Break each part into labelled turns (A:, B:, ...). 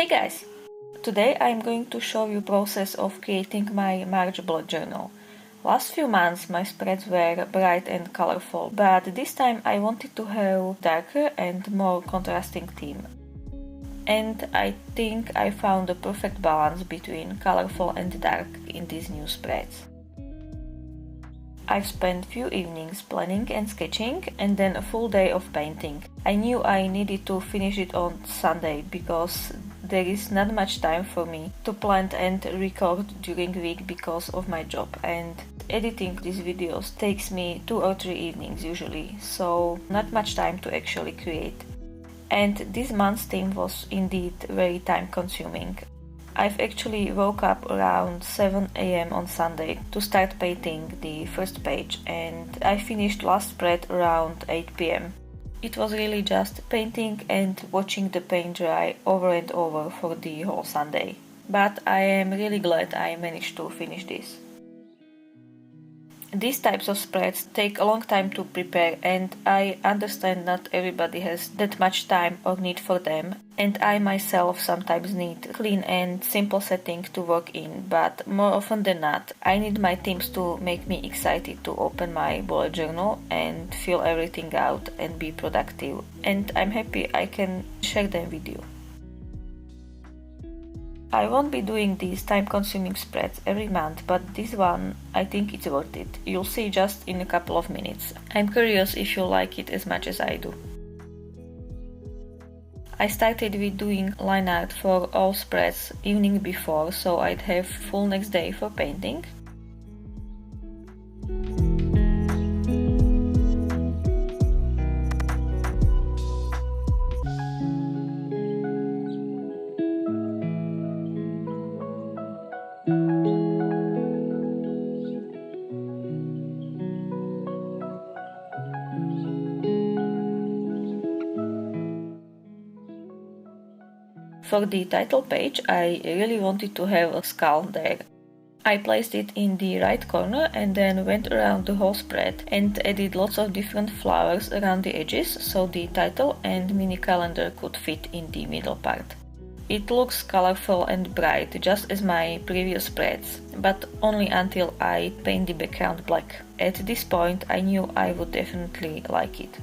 A: Hey guys! Today I'm going to show you process of creating my March bullet journal. Last few months my spreads were bright and colorful, but this time I wanted to have darker and more contrasting theme. And I think I found the perfect balance between colorful and dark in these new spreads. I've spent few evenings planning and sketching and then a full day of painting. I knew I needed to finish it on Sunday because there is not much time for me to plan and record during the week because of my job, and editing these videos takes me 2 or 3 evenings usually, so not much time to actually create. And this month's theme was indeed very time consuming. I've actually woke up around 7 a.m. on Sunday to start painting the first page, and I finished last spread around 8 p.m. It was really just painting and watching the paint dry over and over for the whole Sunday. But I am really glad I managed to finish this. These types of spreads take a long time to prepare, and I understand not everybody has that much time or need for them, and I myself sometimes need clean and simple setting to work in, but more often than not I need my themes to make me excited to open my bullet journal and fill everything out and be productive, and I'm happy I can share them with you. I won't be doing these time-consuming spreads every month, but this one I think it's worth it. You'll see just in a couple of minutes. I'm curious if you like it as much as I do. I started with doing line art for all spreads evening before, so I'd have full next day for painting. For the title page, I really wanted to have a skull there. I placed it in the right corner and then went around the whole spread and added lots of different flowers around the edges so the title and mini calendar could fit in the middle part. It looks colorful and bright, just as my previous spreads, but only until I paint the background black. At this point I knew I would definitely like it.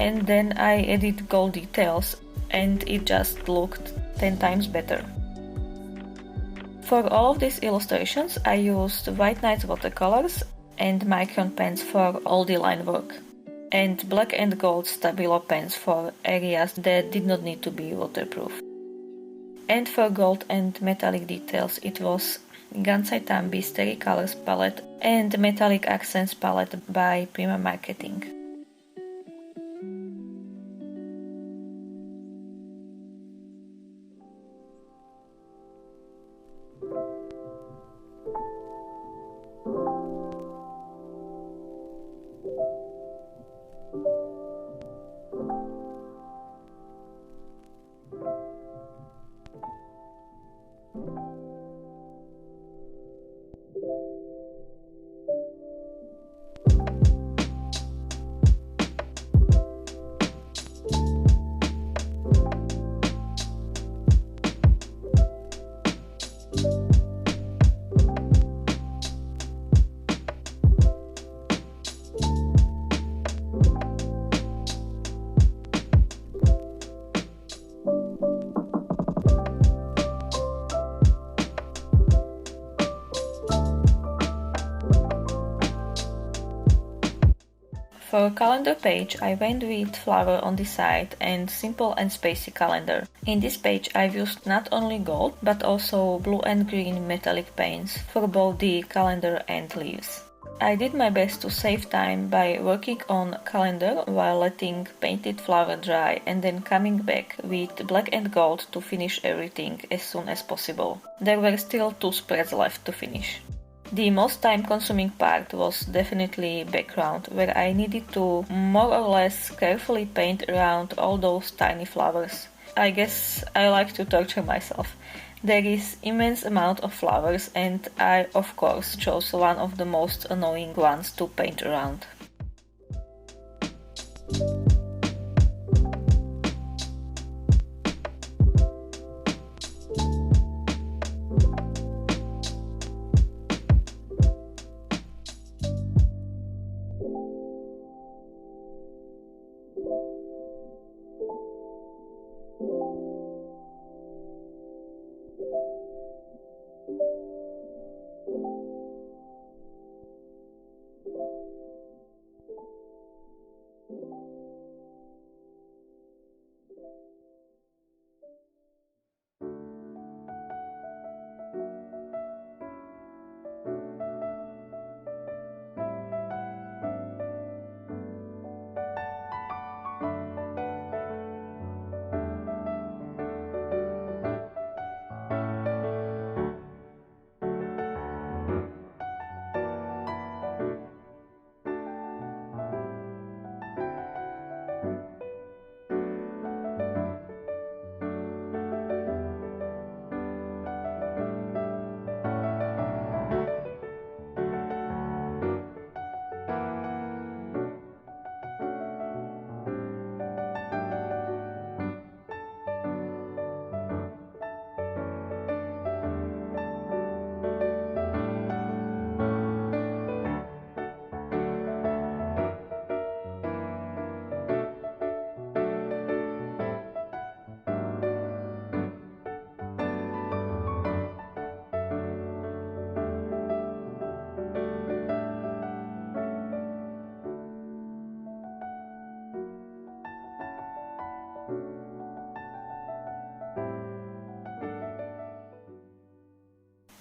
A: and then I added gold details and it just looked 10 times better. For all of these illustrations I used White Nights watercolors and Micron pens for all the line work, and black and gold Stabilo pens for areas that did not need to be waterproof. And for gold and metallic details it was Gansai Tambi Sterry Colors palette and Metallic Accents palette by Prima Marketing. For calendar page I went with flower on the side and simple and spacey calendar. In this page I've used not only gold but also blue and green metallic paints for both the calendar and leaves. I did my best to save time by working on calendar while letting painted flower dry and then coming back with black and gold to finish everything as soon as possible. There were still 2 spreads left to finish. The most time-consuming part was definitely background, where I needed to more or less carefully paint around all those tiny flowers. I guess I like to torture myself. There is immense amount of flowers and I of course chose one of the most annoying ones to paint around.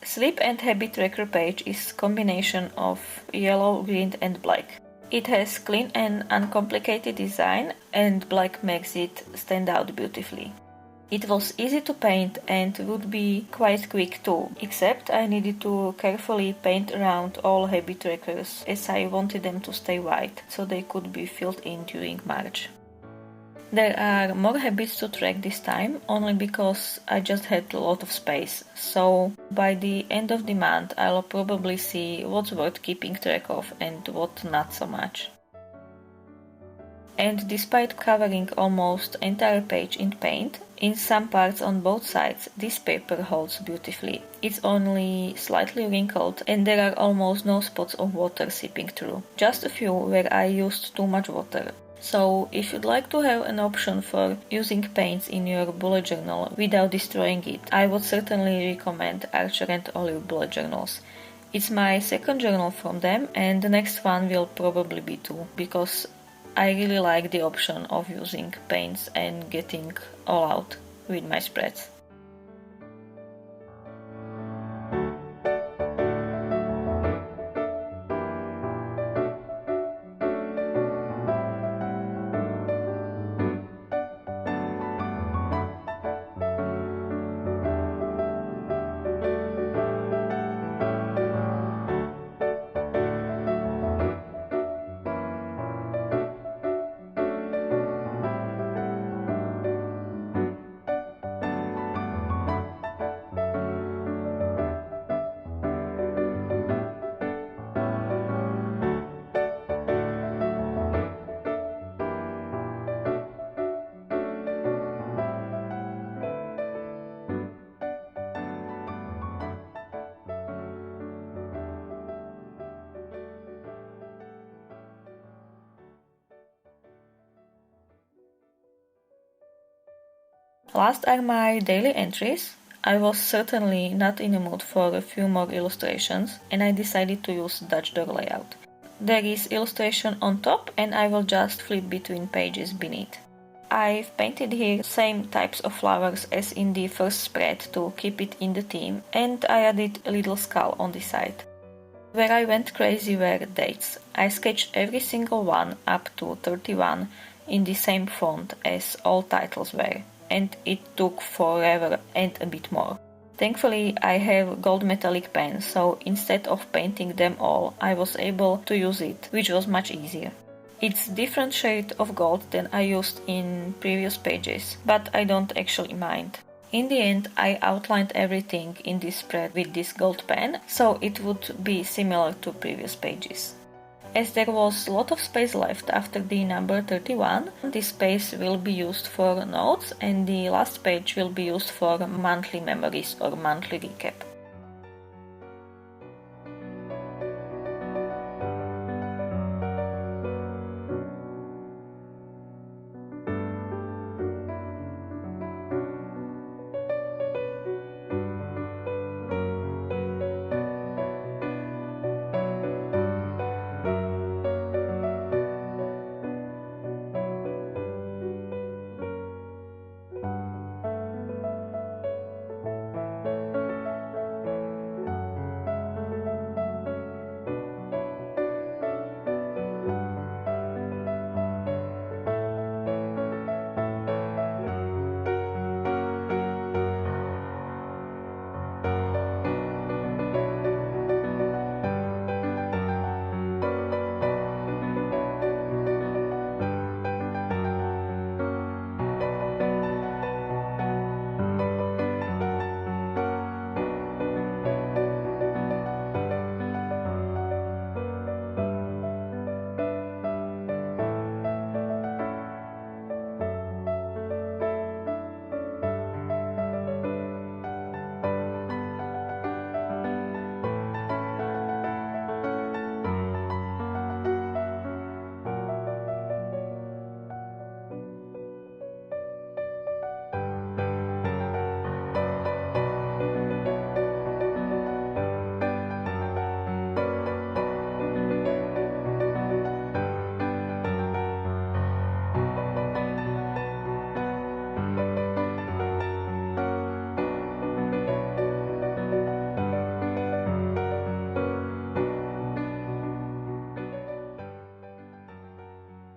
A: Sleep and Habit Tracker page is combination of yellow, green and black. It has clean and uncomplicated design and black makes it stand out beautifully. It was easy to paint and would be quite quick too, except I needed to carefully paint around all habit trackers as I wanted them to stay white so they could be filled in during March. There are more habits to track this time, only because I just had a lot of space, so by the end of the month I'll probably see what's worth keeping track of and what not so much. And despite covering almost entire page in paint, in some parts on both sides this paper holds beautifully. It's only slightly wrinkled and there are almost no spots of water seeping through, just a few where I used too much water. So if you'd like to have an option for using paints in your bullet journal without destroying it, I would certainly recommend Archer and Olive bullet journals. It's my second journal from them, and the next one will probably be too, because I really like the option of using paints and getting all out with my spreads. Last are my daily entries. I was certainly not in the mood for a few more illustrations, and I decided to use Dutch door layout. There is illustration on top, and I will just flip between pages beneath. I've painted here same types of flowers as in the first spread to keep it in the theme, and I added a little skull on the side. Where I went crazy were dates. I sketched every single one up to 31 in the same font as all titles were, and it took forever and a bit more. Thankfully, I have gold metallic pen, so instead of painting them all, I was able to use it, which was much easier. It's different shade of gold than I used in previous pages, but I don't actually mind. In the end, I outlined everything in this spread with this gold pen, so it would be similar to previous pages. As there was a lot of space left after the number 31, this space will be used for notes and the last page will be used for monthly memories or monthly recap.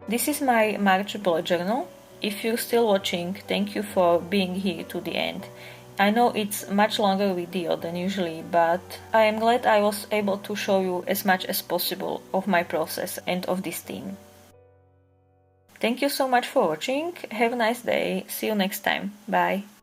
A: This is my March bullet journal. If you're still watching, thank you for being here to the end. I know it's much longer video than usually, but I am glad I was able to show you as much as possible of my process and of this theme. Thank you so much for watching, have a nice day, see you next time, bye!